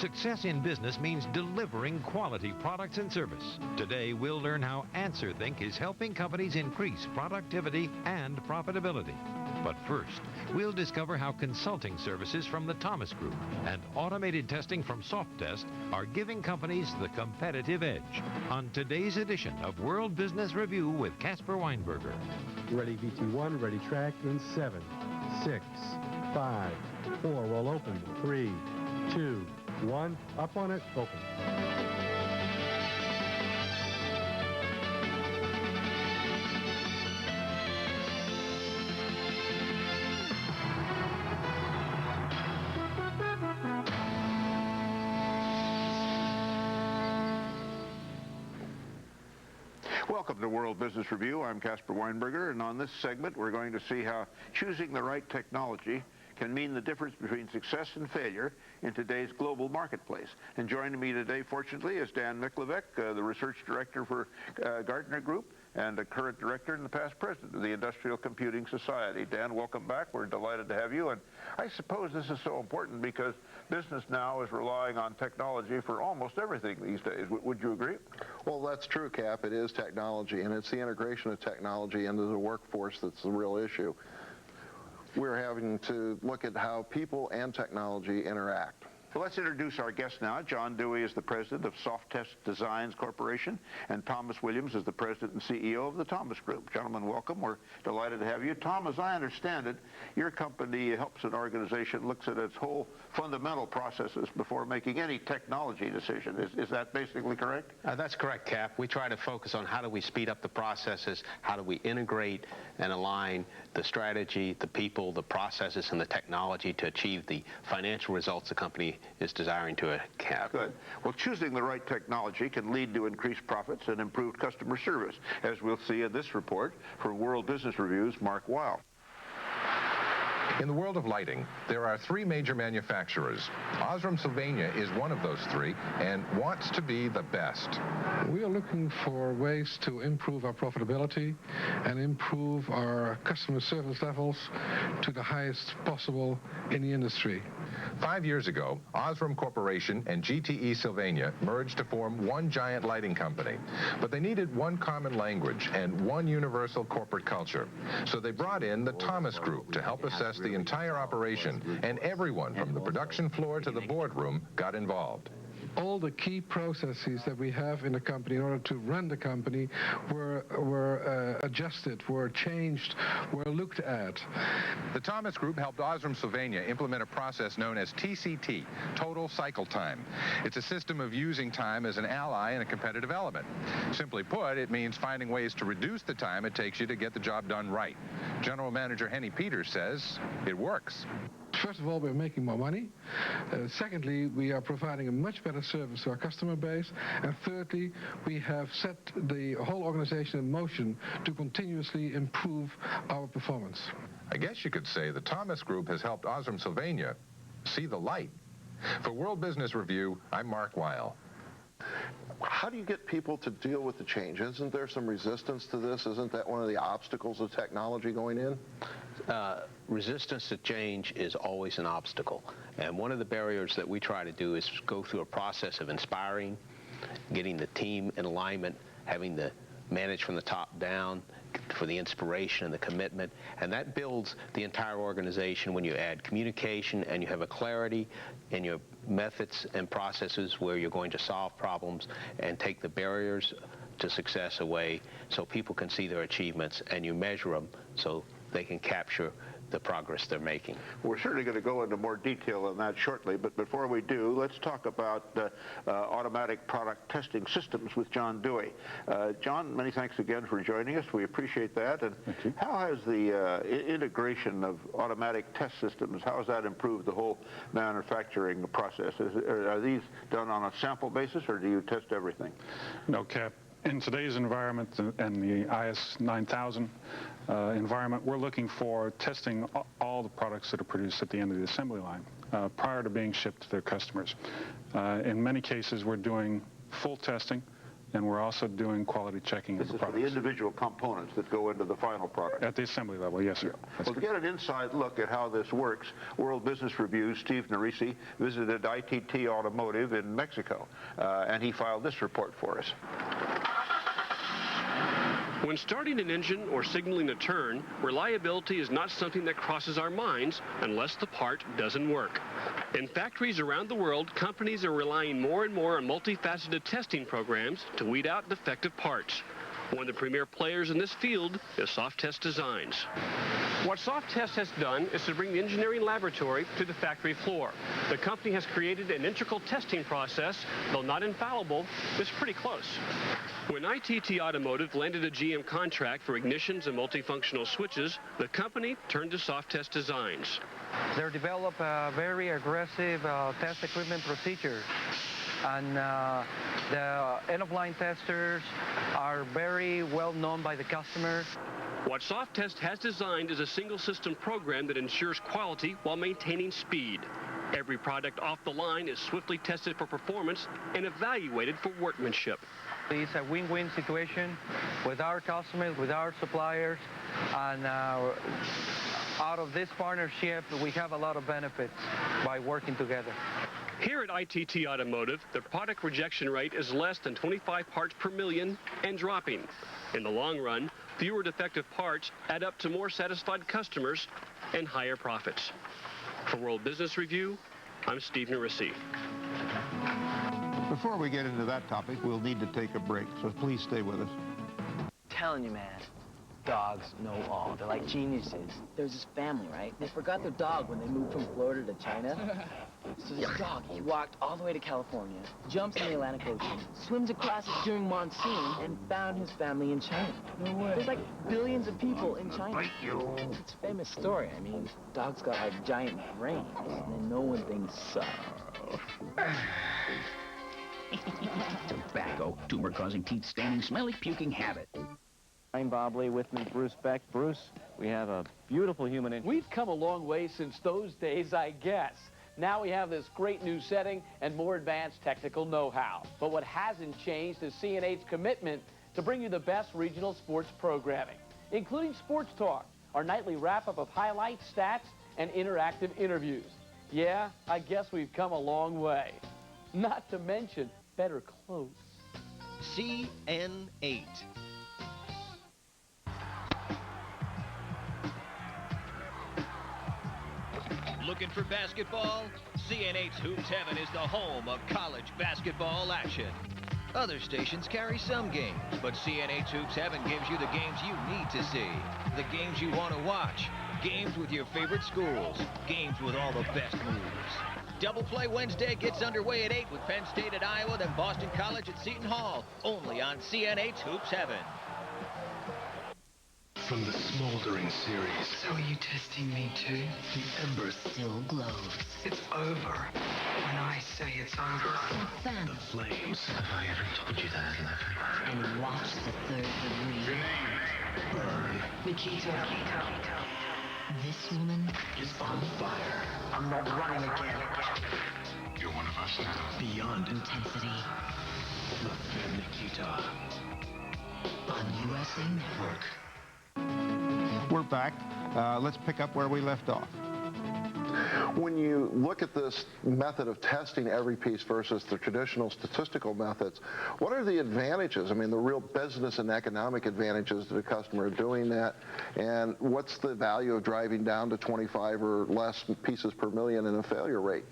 Success in business means delivering quality products and service. Today, we'll learn how AnswerThink is helping companies increase productivity and profitability. But first, we'll discover how consulting services from the Thomas Group and automated testing from SoftTest are giving companies the competitive edge on today's edition of World Business Review with Caspar Weinberger. Ready VT1, ready track in 7, 6, 5, 4, roll open, 3, 2, 1, up on it, open. Welcome to World Business Review. I'm Caspar Weinberger, and on this segment we're going to see how choosing the right technology can mean the difference between success and failure in today's global marketplace. And joining me today, fortunately, is Dan Miklavec, the Research Director for Gartner Group and a current director and the past president of the Industrial Computing Society. Dan, welcome back. We're delighted to have you. And I suppose this is so important because business now is relying on technology for almost everything these days. Would you agree? Well, that's true, Cap. It is technology, and it's the integration of technology into the workforce that's the real issue. We're having to look at how people and technology interact. Well, let's introduce our guest now. John Dewey is the president of SoftTest Designs Corporation, and Thomas Williams is the president and CEO of the Thomas Group. Gentlemen, welcome. We're delighted to have you. Tom, as I understand it, your company helps an organization, looks at its whole fundamental processes before making any technology decision. Is that basically correct? That's correct, Cap. We try to focus on how do we speed up the processes, how do we integrate and align the strategy, the people, the processes, and the technology to achieve the financial results the company is desiring to have. Good. Well, choosing the right technology can lead to increased profits and improved customer service, as we'll see in this report from World Business Review's Mark Weil. In the world of lighting, there are three major manufacturers. Osram Sylvania is one of those three and wants to be the best. We are looking for ways to improve our profitability and improve our customer service levels to the highest possible in the industry. 5 years ago, Osram Corporation and GTE Sylvania merged to form one giant lighting company. But they needed one common language and one universal corporate culture. So they brought in the Thomas Group to help assess the entire operation, and everyone from the production floor to the boardroom got involved. All the key processes that we have in the company in order to run the company were adjusted, were changed, were looked at. The Thomas Group helped Osram Sylvania implement a process known as TCT, Total Cycle Time. It's a system of using time as an ally in a competitive element. Simply put, it means finding ways to reduce the time it takes you to get the job done right. General Manager Henny Peters says it works. First of all, we're making more money. Secondly, we are providing a much better service to our customer base. And thirdly, we have set the whole organization in motion to continuously improve our performance. I guess you could say the Thomas Group has helped Osram Sylvania see the light. For World Business Review, I'm Mark Weil. How do you get people to deal with the change? Isn't there some resistance to this? Isn't that one of the obstacles of technology going in? Resistance to change is always an obstacle. And one of the barriers that we try to do is go through a process of inspiring, getting the team in alignment, having the manage from the top down for the inspiration and the commitment. And that builds the entire organization when you add communication and you have a clarity in your methods and processes where you're going to solve problems and take the barriers to success away so people can see their achievements and you measure them so they can capture the progress they're making. We're certainly going to go into more detail on that shortly, but before we do, let's talk about automatic product testing systems with John Dewey. John, many thanks again for joining us. We appreciate that. And how has the integration of automatic test systems, how has that improved the whole manufacturing process? Are these done on a sample basis, or do you test everything? No, Cap. In today's environment and the IS 9000 environment, we're looking for testing all the products that are produced at the end of the assembly line prior to being shipped to their customers. In many cases, we're doing full testing and we're also doing quality checking of This the is for the products. individual components that go into the final product. At the assembly level, yes, sir. That's Well, to get an inside look at how this works, World Business Review's Steve Narisi visited ITT Automotive in Mexico, and he filed this report for us. When starting an engine or signaling a turn, reliability is not something that crosses our minds unless the part doesn't work. In factories around the world, companies are relying more and more on multifaceted testing programs to weed out defective parts. One of the premier players in this field is Softtest Designs. What Softtest has done is to bring the engineering laboratory to the factory floor. The company has created an integral testing process, though not infallible, it's pretty close. When ITT Automotive landed a GM contract for ignitions and multifunctional switches, the company turned to Softtest Designs. They develop a very aggressive test equipment procedure. And the end-of-line testers are very well known by the customer. What Softtest has designed is a single system program that ensures quality while maintaining speed. Every product off the line is swiftly tested for performance and evaluated for workmanship. It's a win-win situation with our customers, with our suppliers, and out of this partnership, we have a lot of benefits by working together. Here at ITT Automotive, the product rejection rate is less than 25 parts per million and dropping. In the long run, fewer defective parts add up to more satisfied customers and higher profits. For World Business Review, I'm Steve Narisi. Before we get into that topic, we'll need to take a break, so please stay with us. Telling you, man, dogs know all. They're like geniuses. There's this family, right? They forgot their dog when they moved from Florida to China. So this dog, he walked all the way to California, jumps in the Atlantic Ocean, swims across it during monsoon, and found his family in China. No way. There's like billions of people in China. It's a famous story. I mean, dogs got like giant brains, and no one thinks so. Tobacco, tumor-causing, teeth-staining, smelly, puking habit. I'm Bob Lee, with me Bruce Beck. Bruce, we have a beautiful human interest. We've come a long way since those days, I guess. Now we have this great new setting and more advanced technical know-how. But what hasn't changed is CN8's commitment to bring you the best regional sports programming, including Sports Talk, our nightly wrap-up of highlights, stats, and interactive interviews. Yeah, I guess we've come a long way. Not to mention better clothes. CN8. Looking for basketball? CN8's Hoops Heaven is the home of college basketball action. Other stations carry some games, but CN8's Hoops Heaven gives you the games you need to see, the games you want to watch, games with your favorite schools, games with all the best moves. Double Play Wednesday gets underway at 8 with Penn State at Iowa, then Boston College at Seton Hall, only on CN8's Hoops Heaven. From the smoldering series. So are you testing me too? The ember still glows. It's over. When I say it's over. The flames. Have I ever told you that, Eleven? And watch the third degree. Burn. Nikita. This woman is on fire. I'm not running again. You're one of us now. Beyond intensity. La Femme Nikita. On USA Network. We're back. Let's pick up where we left off. When you look at this method of testing every piece versus the traditional statistical methods, what are the advantages? I mean, the real business and economic advantages to the customer of doing that, and what's the value of driving down to 25 or less pieces per million in a failure rate?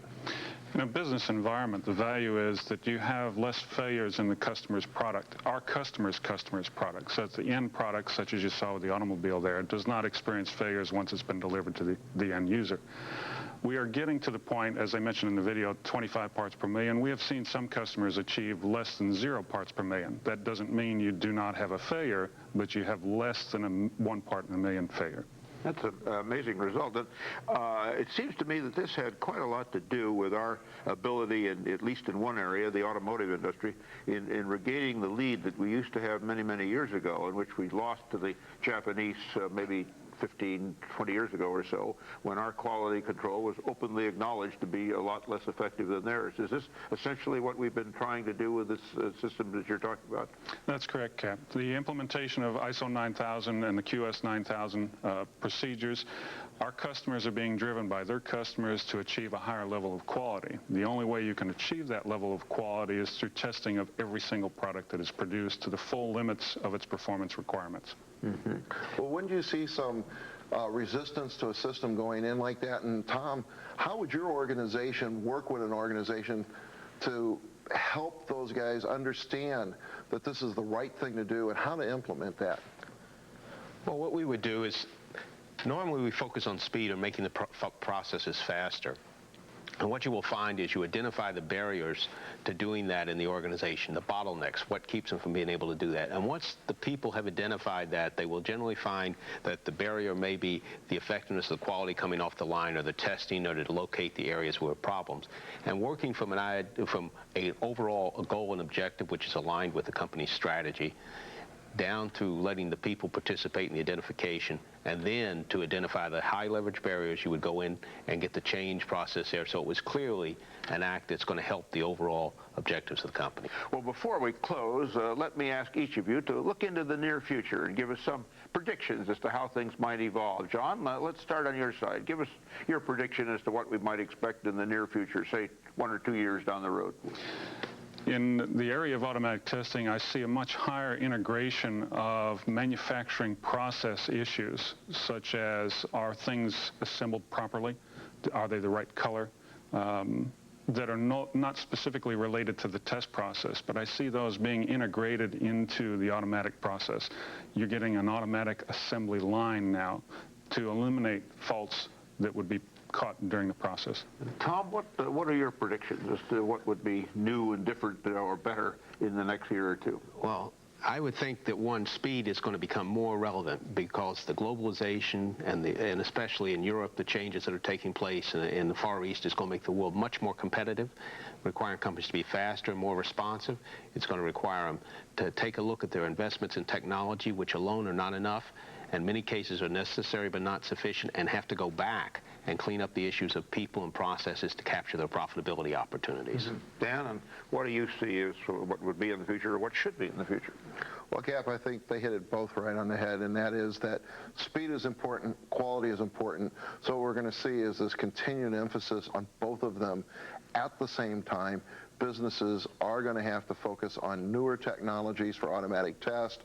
In a business environment, the value is that you have less failures in the customer's product, our customer's product. So it's the end product, such as you saw with the automobile there, it does not experience failures once it's been delivered to the end user. We are getting to the point, as I mentioned in the video, 25 parts per million. We have seen some customers achieve less than 0 parts per million. That doesn't mean you do not have a failure, but you have less than 1 part in a million failure. That's an amazing result. And it seems to me that this had quite a lot to do with our ability, at least in one area, the automotive industry, in regaining the lead that we used to have many, many years ago, in which we lost to the Japanese maybe 15, 20 years ago or so, when our quality control was openly acknowledged to be a lot less effective than theirs. Is this essentially what we've been trying to do with this system that you're talking about? That's correct, Cap. The implementation of ISO 9000 and the QS 9000 procedures, our customers are being driven by their customers to achieve a higher level of quality. The only way you can achieve that level of quality is through testing of every single product that is produced to the full limits of its performance requirements. Mm-hmm. Well, wouldn't you see some resistance to a system going in like that? And Tom, how would your organization work with an organization to help those guys understand that this is the right thing to do and how to implement that? Well, what we would do is, normally we focus on speed or making the processes faster. And what you will find is you identify the barriers to doing that in the organization, the bottlenecks, what keeps them from being able to do that. And once the people have identified that, they will generally find that the barrier may be the effectiveness of the quality coming off the line, or the testing, or to locate the areas where problems. And working from an overall goal and objective which is aligned with the company's strategy, down to letting the people participate in the identification, and then to identify the high leverage barriers, you would go in and get the change process there, so it was clearly an act that's going to help the overall objectives of the company. Well, before we close, let me ask each of you to look into the near future and give us some predictions as to how things might evolve. John, let's start on your side. Give us your prediction as to what we might expect in the near future, say 1 or 2 years down the road. In the area of automatic testing, I see a much higher integration of manufacturing process issues, such as, are things assembled properly? Are they the right color? That are not specifically related to the test process, but I see those being integrated into the automatic process. You're getting an automatic assembly line now to eliminate faults that would be caught during the process. Tom, what are your predictions as to what would be new and different or better in the next year or two? Well, I would think that speed is going to become more relevant, because the globalization and especially in Europe, the changes that are taking place in the Far East is going to make the world much more competitive, requiring companies to be faster and more responsive. It's going to require them to take a look at their investments in technology, which alone are not enough, and many cases are necessary but not sufficient, and have to go back and clean up the issues of people and processes to capture their profitability opportunities. Mm-hmm. Dan, and what do you see as what would be in the future, or what should be in the future? Well, Cap, I think they hit it both right on the head, and that is that speed is important, quality is important. So what we're going to see is this continued emphasis on both of them at the same time. Businesses are going to have to focus on newer technologies for automatic test.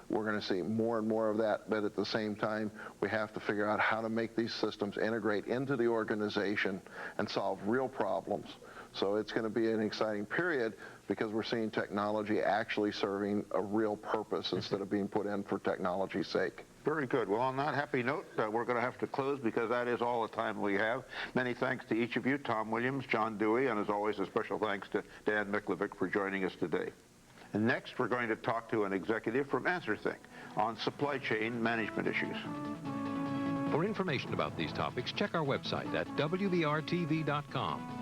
We're going to see more and more of that, but at the same time, we have to figure out how to make these systems integrate into the organization and solve real problems. So it's going to be an exciting period, because we're seeing technology actually serving a real purpose instead of being put in for technology's sake. Very good. Well, on that happy note, we're going to have to close, because that is all the time we have. Many thanks to each of you, Tom Williams, John Dewey, and as always, a special thanks to Dan Miklovic for joining us today. And next, we're going to talk to an executive from AnswerThink on supply chain management issues. For information about these topics, check our website at WBRTV.com.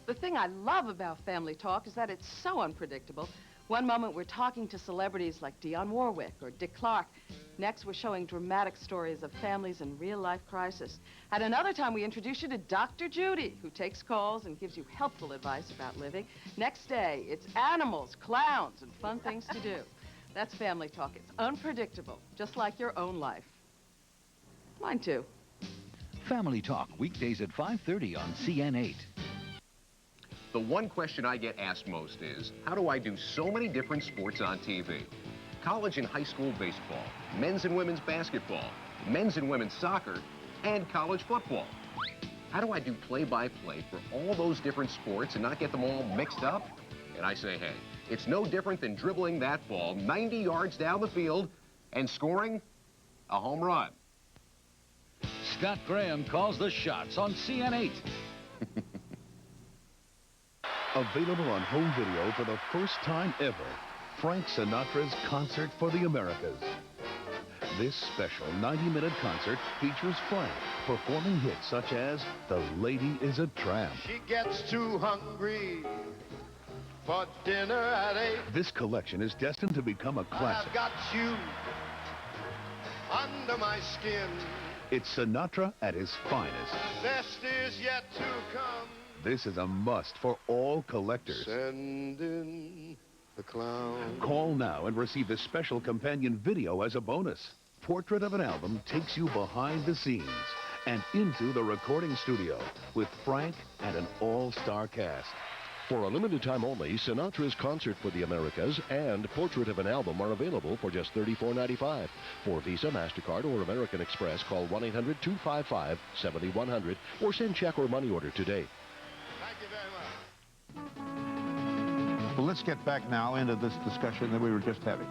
The thing I love about Family Talk is that it's so unpredictable. One moment we're talking to celebrities like Dionne Warwick or Dick Clark. Next, we're showing dramatic stories of families in real-life crisis. At another time, we introduce you to Dr. Judy, who takes calls and gives you helpful advice about living. Next day, it's animals, clowns, and fun things to do. That's Family Talk. It's unpredictable, just like your own life. Mine too. Family Talk, weekdays at 5:30 on CN8. The one question I get asked most is, how do I do so many different sports on TV? College and high school baseball, men's and women's basketball, men's and women's soccer, and college football. How do I do play-by-play for all those different sports and not get them all mixed up? And I say, hey, it's no different than dribbling that ball 90 yards down the field and scoring a home run. Scott Graham calls the shots on CN8. Available on home video for the first time ever, Frank Sinatra's Concert for the Americas. This special 90-minute concert features Frank performing hits such as The Lady is a Tramp, She gets too hungry for dinner at 8. This collection is destined to become a classic. I've got you under my skin. It's Sinatra at his finest. Best is yet to come. This is a must for all collectors. Send in the clown. Call now and receive this special companion video as a bonus. Portrait of an Album takes you behind the scenes and into the recording studio with Frank and an all-star cast. For a limited time only, Sinatra's Concert for the Americas and Portrait of an Album are available for just $34.95. For Visa, MasterCard, or American Express, call 1-800-255-7100 or send check or money order today. Thank you very much. Well, let's get back now into this discussion that we were just having.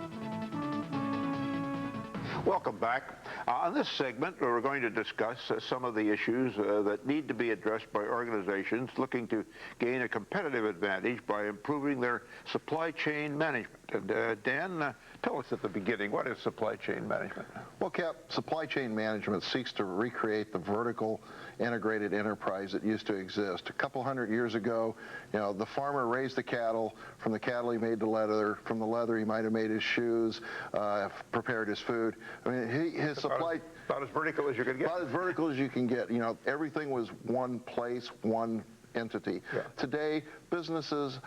Welcome back. On this segment, we're going to discuss some of the issues that need to be addressed by organizations looking to gain a competitive advantage by improving their supply chain management. And Dan, tell us at the beginning, what is supply chain management? Well, Cap, supply chain management seeks to recreate the vertical integrated enterprise that used to exist. A couple hundred years ago, you know, the farmer raised the cattle. From the cattle, he made the leather. From the leather, he might have made his shoes, prepared his food. I mean, his supply... About as vertical as you can get. About as vertical as you can get. You know, everything was one place, one entity. Yeah. Today, businesses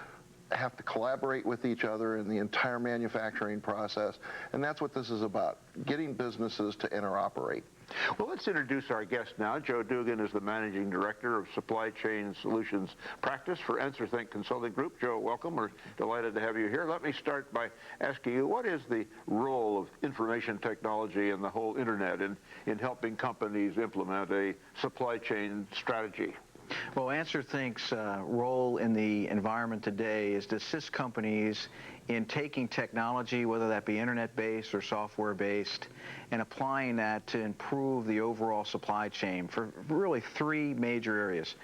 have to collaborate with each other in the entire manufacturing process, and that's what this is about, getting businesses to interoperate. Well, let's introduce our guest now. Joe Dugan is the Managing Director of Supply Chain Solutions Practice for AnswerThink Consulting Group. Joe, welcome. We're delighted to have you here. Let me start by asking you, what is the role of information technology and the whole Internet in helping companies implement a supply chain strategy? Well, AnswerThink's role in the environment today is to assist companies in taking technology, whether that be internet-based or software-based, and applying that to improve the overall supply chain for really three major areas: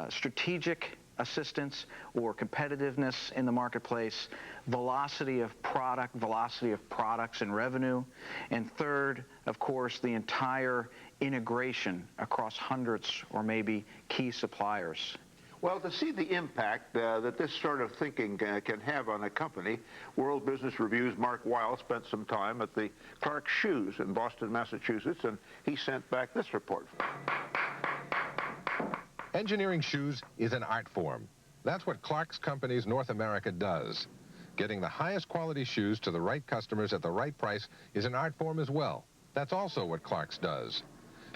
strategic assistance or competitiveness in the marketplace, velocity of product, velocity of products and revenue, and third, of course, the entire integration across hundreds or maybe key suppliers. Well, to see the impact that this sort of thinking can have on a company, World Business Review's Mark Weil spent some time at the Clark Shoes in Boston, Massachusetts, and he sent back this report. Engineering shoes is an art form. That's what Clark's Companies North America does. Getting the highest quality shoes to the right customers at the right price is an art form as well. That's also what Clark's does.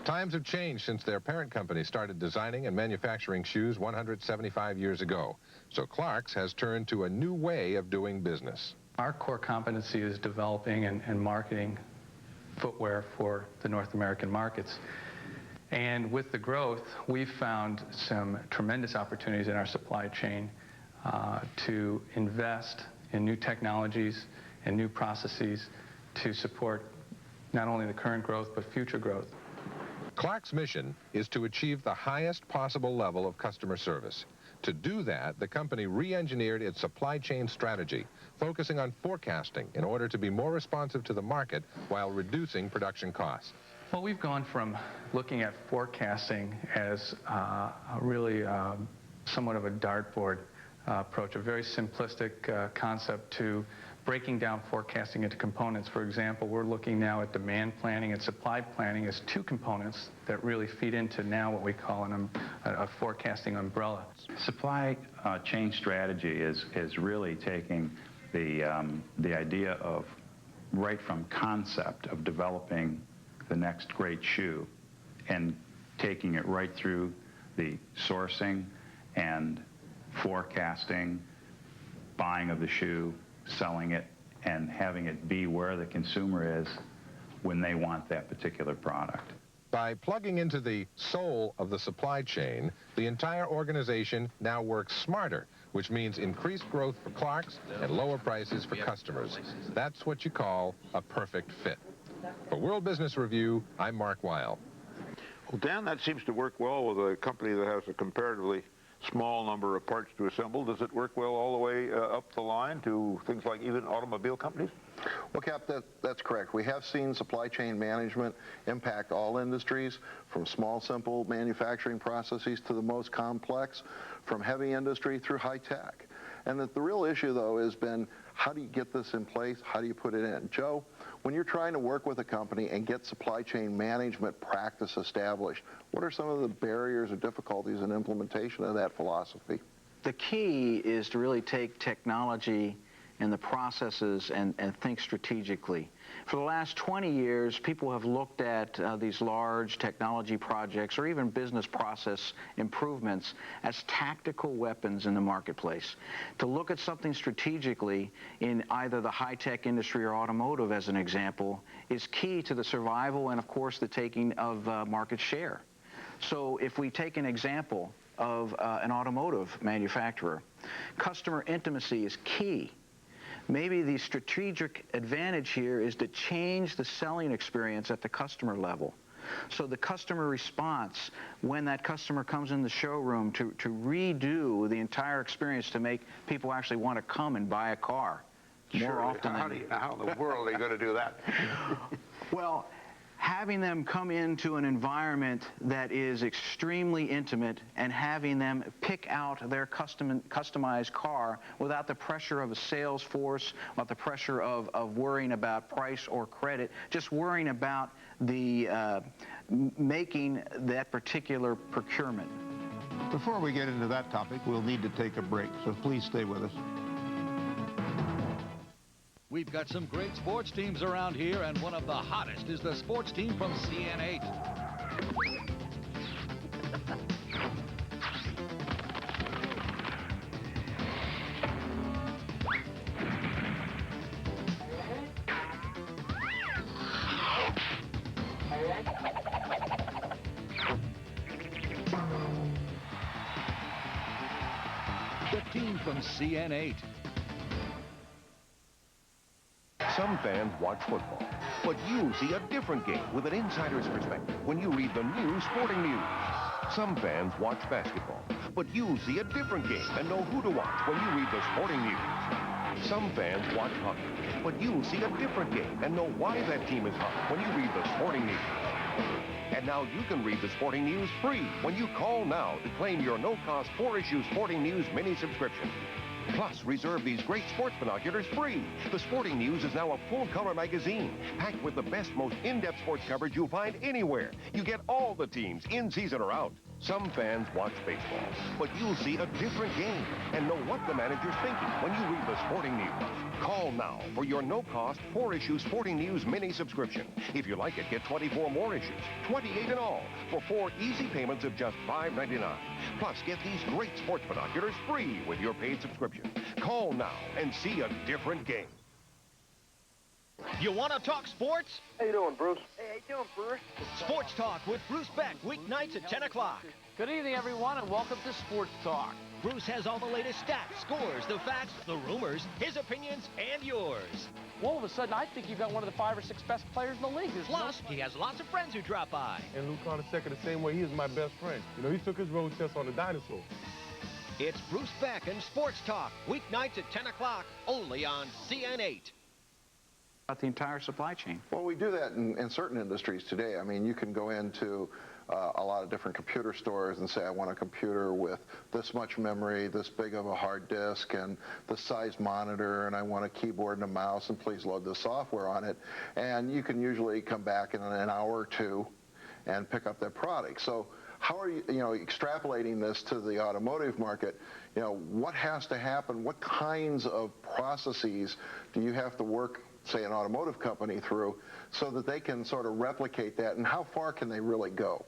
Times have changed since their parent company started designing and manufacturing shoes 175 years ago. So Clark's has turned to a new way of doing business. Our core competency is developing and marketing footwear for the North American markets. And with the growth, we've found some tremendous opportunities in our supply chain to invest in new technologies and new processes to support not only the current growth, but future growth. Clark's mission is to achieve the highest possible level of customer service. To do that, the company re-engineered its supply chain strategy, focusing on forecasting in order to be more responsive to the market while reducing production costs. Well, we've gone from looking at forecasting as really somewhat of a dartboard approach, a very simplistic concept, to breaking down forecasting into components. For example, we're looking now at demand planning and supply planning as two components that really feed into now what we call a forecasting umbrella. Supply chain strategy is really taking the idea of right from concept of developing the next great shoe and taking it right through the sourcing and forecasting, buying of the shoe, selling it, and having it be where the consumer is when they want that particular product. By plugging into the soul of the supply chain, the entire organization now works smarter, which means increased growth for Clark's and lower prices for customers. That's what you call a perfect fit. For World Business Review, I'm Mark Weil. Well, Dan, that seems to work well with a company that has a comparatively small number of parts to assemble. Does it work well all the way up the line to things like even automobile companies? Well, Cap, that's correct. We have seen supply chain management impact all industries, from small, simple manufacturing processes to the most complex, from heavy industry through high tech. And that the real issue, though, has been how do you get this in place? How do you put it in? Joe, when you're trying to work with a company and get supply chain management practice established, what are some of the barriers or difficulties in implementation of that philosophy? The key is to really take technology and the processes and think strategically. For the last 20 years, people have looked at these large technology projects or even business process improvements as tactical weapons in the marketplace. To look at something strategically in either the high-tech industry or automotive, as an example, is key to the survival and, of course, the taking of market share. So if we take an example of an automotive manufacturer, customer intimacy is key. Maybe the strategic advantage here is to change the selling experience at the customer level. So the customer response, when that customer comes in the showroom, to redo the entire experience to make people actually want to come and buy a car more often than... How in the world are you going to do that? Well, having them come into an environment that is extremely intimate and having them pick out their customized car without the pressure of a sales force, without the pressure of worrying about price or credit, just worrying about the making that particular procurement. Before we get into that topic, we'll need to take a break, so please stay with us. We've got some great sports teams around here, and one of the hottest is the sports team from CN8. The team from CN8. Some fans watch football, but you see a different game with an insider's perspective when you read the new sporting news. Some fans watch basketball, but you see a different game and know who to watch when you read the sporting news. Some fans watch hockey, but you see a different game and know why that team is hot when you read the sporting news. And now you can read the sporting news free when you call now to claim your no-cost 4-issue sporting news mini subscription. Plus, reserve these great sports binoculars free. The Sporting News is now a full-color magazine, packed with the best, most in-depth sports coverage you'll find anywhere. You get all the teams, in season or out. Some fans watch baseball, but you'll see a different game and know what the manager's thinking when you read the Sporting News. Call now for your no-cost 4-issue Sporting News mini subscription. If you like it, get 24 more issues, 28 in all, for 4 easy payments of just $5.99. Plus, get these great sports binoculars free with your paid subscription. Call now and see a different game. You want to talk sports? How you doing, Bruce? Hey, how you doing, Bruce? Sports Talk with Bruce Beck, weeknights at 10 o'clock. Good evening, everyone, and welcome to Sports Talk. Bruce has all the latest stats, scores, the facts, the rumors, his opinions, and yours. All of a sudden, I think you've got one of the 5 or 6 best players in the league. Plus, he has lots of friends who drop by. And Luke Carnesecca the same way. He is my best friend. You know, he took his road test on the dinosaur. It's Bruce Beck and Sports Talk, weeknights at 10 o'clock, only on CN8. The entire supply chain. Well, we do that in certain industries today. I mean, you can go into a lot of different computer stores and say, I want a computer with this much memory, this big of a hard disk, and this size monitor, and I want a keyboard and a mouse, and please load the software on it. And you can usually come back in an hour or two and pick up that product. So how are you, extrapolating this to the automotive market? What has to happen? What kinds of processes do you have to work, say, an automotive company through so that they can sort of replicate that, and how far can they really go?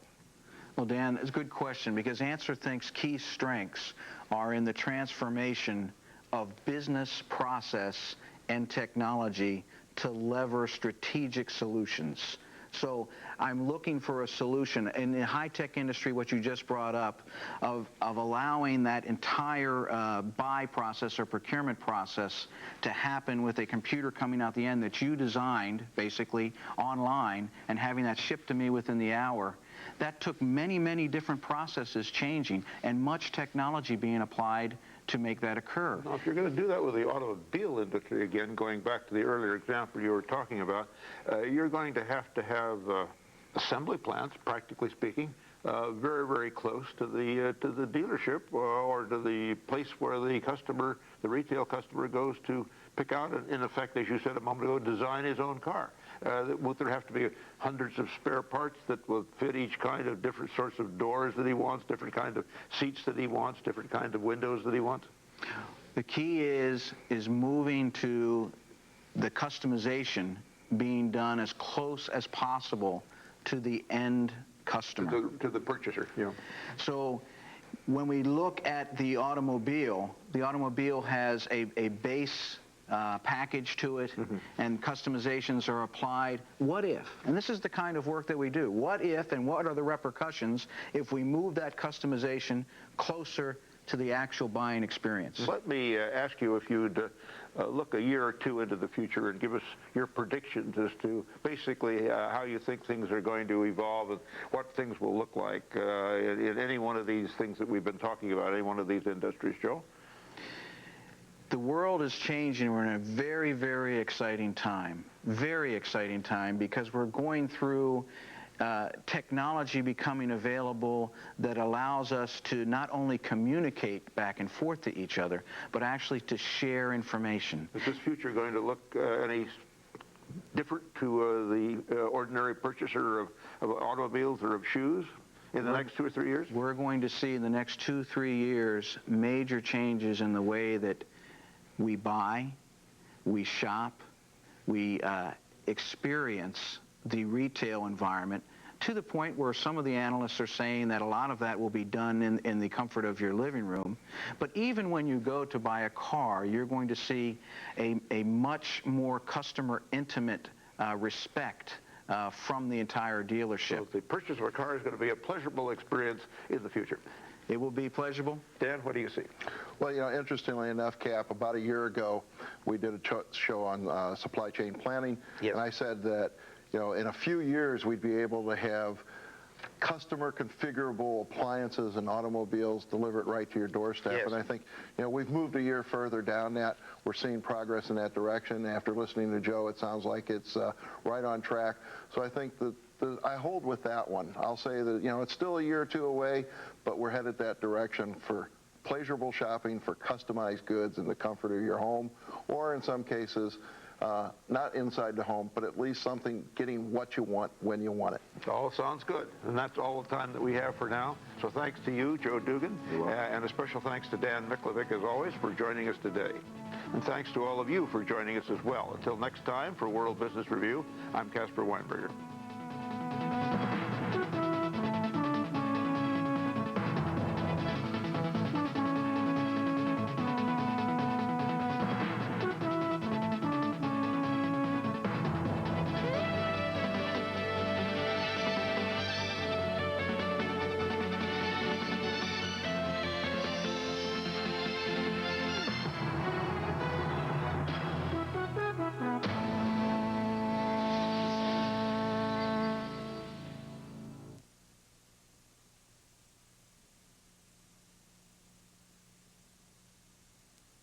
Well, Dan, it's a good question, because AnswerThink's key strengths are in the transformation of business process and technology to lever strategic solutions. So I'm looking for a solution in the high-tech industry, what you just brought up, of allowing that entire buy process or procurement process to happen with a computer coming out the end that you designed, basically, online, and having that shipped to me within the hour. That took many, many different processes changing and much technology being applied to make that occur. Now, if you're going to do that with the automobile industry, again, going back to the earlier example you were talking about, you're going to have assembly plants, practically speaking, very, very close to the dealership or to the place where the retail customer goes to pick out, in effect, as you said a moment ago, design his own car. Will there have to be hundreds of spare parts that will fit each kind of different sorts of doors that he wants, different kind of seats that he wants, different kind of windows that he wants? The key is moving to the customization being done as close as possible to the end customer. To the purchaser, yeah. So when we look at the automobile has a base package to it, and customizations are applied. What if, and this is the kind of work that we do, what if and what are the repercussions if we move that customization closer to the actual buying experience? Let me ask you if you'd look a year or two into the future and give us your predictions as to basically how you think things are going to evolve and what things will look like in any one of these things that we've been talking about, any one of these industries, Joe? The world is changing. We're in a very, very exciting time. Very exciting time because we're going through technology becoming available that allows us to not only communicate back and forth to each other, but actually to share information. Is this future going to look any different to the ordinary purchaser of automobiles or of shoes in the next 2 or 3 years? We're going to see in the next 2-3 years major changes in the way that we buy, we shop, we experience the retail environment, to the point where some of the analysts are saying that a lot of that will be done in the comfort of your living room. But even when you go to buy a car, you're going to see a much more customer intimate respect from the entire dealership. So the purchase of a car is going to be a pleasurable experience in the future. It will be pleasurable. Dan, what do you see? Well, you know, interestingly enough, Cap, about a year ago, we did a show on supply chain planning, and I said that, you know, in a few years, we'd be able to have customer configurable appliances and automobiles delivered right to your doorstep. Yes. And I think, you know, we've moved a year further down that. We're seeing progress in that direction. After listening to Joe, it sounds like it's right on track. So I think that I hold with that one. I'll say that, you know, it's still a year or two away, but we're headed that direction for pleasurable shopping for customized goods in the comfort of your home, or in some cases, not inside the home, but at least something getting what you want when you want it. It all sounds good, and that's all the time that we have for now. So thanks to you, Joe Dugan, and a special thanks to Dan Miklovic, as always, for joining us today. And thanks to all of you for joining us as well. Until next time, for World Business Review, I'm Caspar Weinberger.